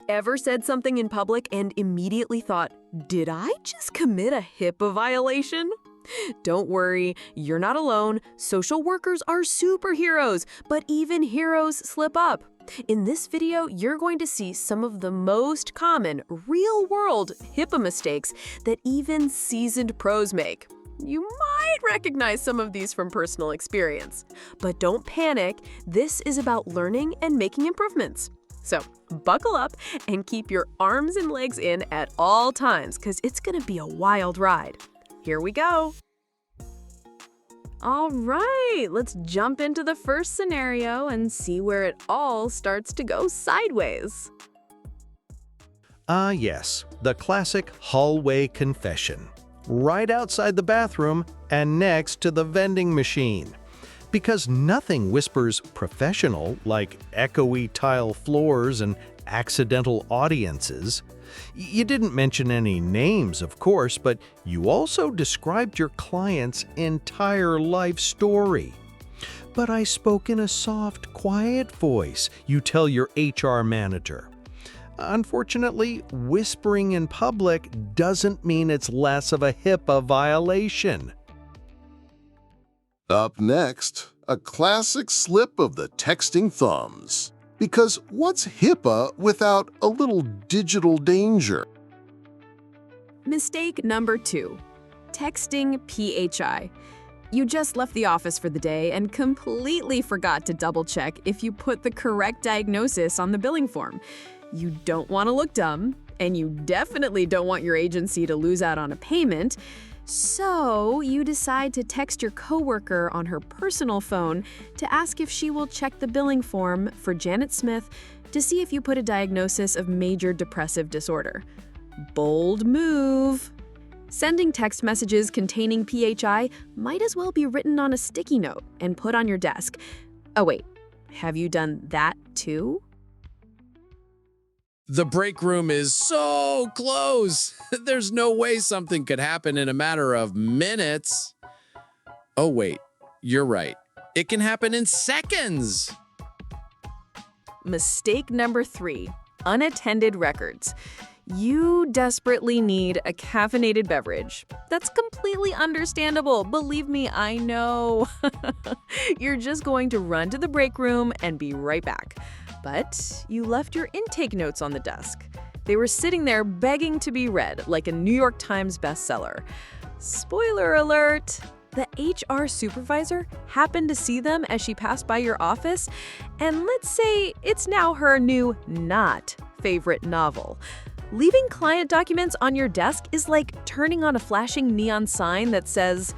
Ever said something in public and immediately thought, did I just commit a HIPAA violation? Don't worry, you're not alone. Social workers are superheroes, but even heroes slip up. In this video, you're going to see some of the most common, real-world HIPAA mistakes that even seasoned pros make. You might recognize some of these from personal experience. But don't panic, this is about learning and making improvements. So buckle up and keep your arms and legs in at all times, because it's going to be a wild ride. Here we go. All right, let's jump into the first scenario and see where it all starts to go sideways. Yes, the classic hallway confession. Right outside the bathroom and next to the vending machine. Because nothing whispers professional like echoey tile floors and accidental audiences. You didn't mention any names, of course, but you also described your client's entire life story. But I spoke in a soft, quiet voice, you tell your HR manager. Unfortunately, whispering in public doesn't mean it's less of a HIPAA violation. Up next, a classic slip of the texting thumbs. Because what's HIPAA without a little digital danger? Mistake number 2, texting PHI. You just left the office for the day and completely forgot to double-check if you put the correct diagnosis on the billing form. You don't want to look dumb, and you definitely don't want your agency to lose out on a payment. So you decide to text your coworker on her personal phone to ask if she will check the billing form for Janet Smith to see if you put a diagnosis of major depressive disorder. Bold move. Sending text messages containing PHI might as well be written on a sticky note and put on your desk. Oh wait, have you done that too? The break room is so close. There's no way something could happen in a matter of minutes. Oh, wait, you're right. It can happen in seconds. Mistake number 3, unattended records. You desperately need a caffeinated beverage. That's completely understandable. Believe me, I know. You're just going to run to the break room and be right back. But you left your intake notes on the desk. They were sitting there begging to be read, like a New York Times bestseller. Spoiler alert! The HR supervisor happened to see them as she passed by your office, and let's say it's now her new not favorite novel. Leaving client documents on your desk is like turning on a flashing neon sign that says,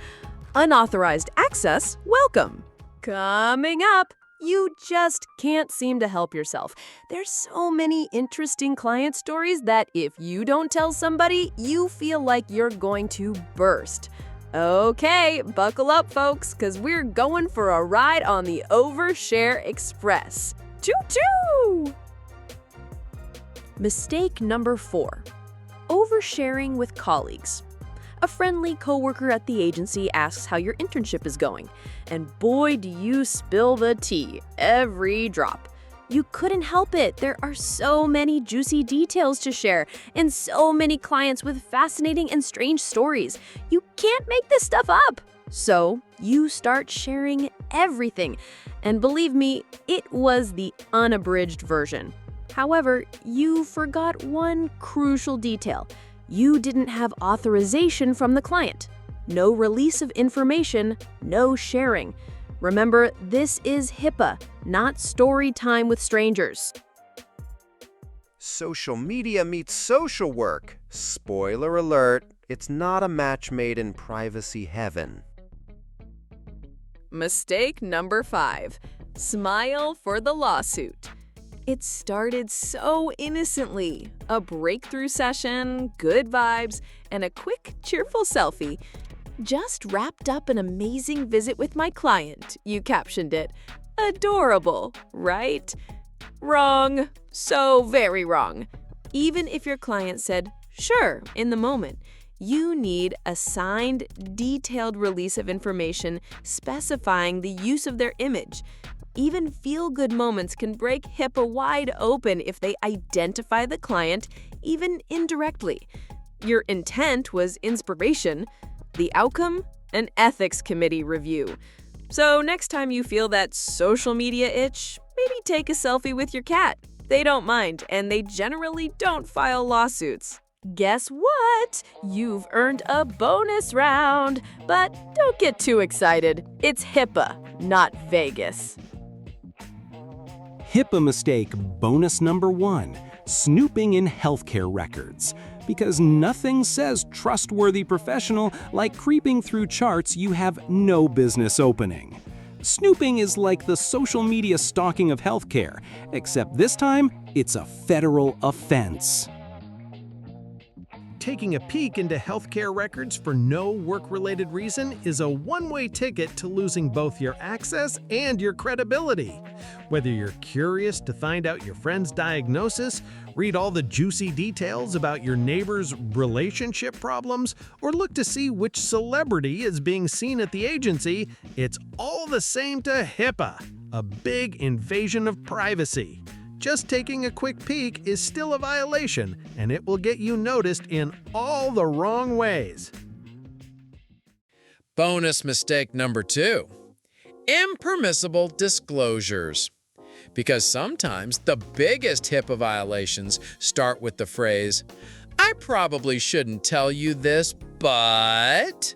"Unauthorized access, welcome." Coming up, you just can't seem to help yourself. There's so many interesting client stories that if you don't tell somebody, you feel like you're going to burst. Okay, buckle up, folks, because we're going for a ride on the Overshare Express. Choo-choo! Mistake number 4, oversharing with colleagues. A friendly coworker at the agency asks how your internship is going, and boy, do you spill the tea, every drop. You couldn't help it. There are so many juicy details to share, and so many clients with fascinating and strange stories. You can't make this stuff up. So you start sharing everything, and believe me, it was the unabridged version. However, you forgot one crucial detail. You didn't have authorization from the client. No release of information, no sharing. Remember, this is HIPAA, not story time with strangers. Social media meets social work. Spoiler alert, it's not a match made in privacy heaven. Mistake number 5, smile for the lawsuit. It started so innocently. A breakthrough session, good vibes, and a quick, cheerful selfie. Just wrapped up an amazing visit with my client, you captioned it. Adorable, right? Wrong. So very wrong. Even if your client said, sure, in the moment, you need a signed, detailed release of information specifying the use of their image. Even feel-good moments can break HIPAA wide open if they identify the client, even indirectly. Your intent was inspiration. The outcome? An ethics committee review. So next time you feel that social media itch, maybe take a selfie with your cat. They don't mind, and they generally don't file lawsuits. Guess what? You've earned a bonus round. But don't get too excited. It's HIPAA, not Vegas. HIPAA mistake bonus number 1, snooping in healthcare records. Because nothing says trustworthy professional like creeping through charts you have no business opening. Snooping is like the social media stalking of healthcare, except this time it's a federal offense. Taking a peek into healthcare records for no work-related reason is a one-way ticket to losing both your access and your credibility. Whether you're curious to find out your friend's diagnosis, read all the juicy details about your neighbor's relationship problems, or look to see which celebrity is being seen at the agency, it's all the same to HIPAA, a big invasion of privacy. Just taking a quick peek is still a violation, and it will get you noticed in all the wrong ways. Bonus mistake number 2, impermissible disclosures. Because sometimes the biggest HIPAA violations start with the phrase, "I probably shouldn't tell you this, but..."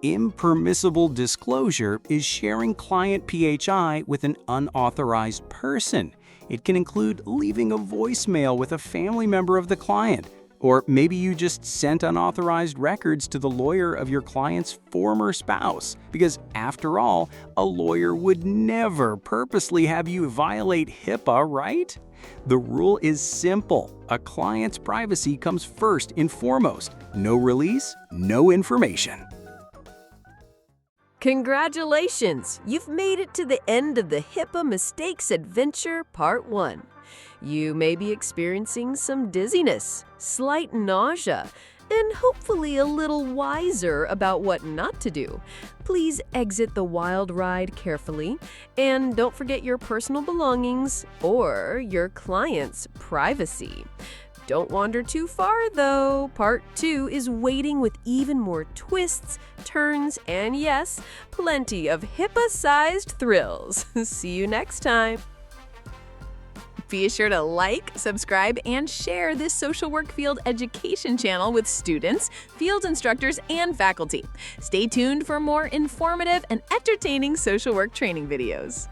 Impermissible disclosure is sharing client PHI with an unauthorized person. It can include leaving a voicemail with a family member of the client, or maybe you just sent unauthorized records to the lawyer of your client's former spouse. Because after all, a lawyer would never purposely have you violate HIPAA, right? The rule is simple. A client's privacy comes first and foremost. No release, no information. Congratulations! You've made it to the end of the HIPAA Mistakes Adventure Part 1. You may be experiencing some dizziness, slight nausea, and hopefully a little wiser about what not to do. Please exit the wild ride carefully, and don't forget your personal belongings or your client's privacy. Don't wander too far, though. Part 2 is waiting with even more twists, turns, and yes, plenty of HIPAA-sized thrills. See you next time. Be sure to like, subscribe, and share this social work field education channel with students, field instructors, and faculty. Stay tuned for more informative and entertaining social work training videos.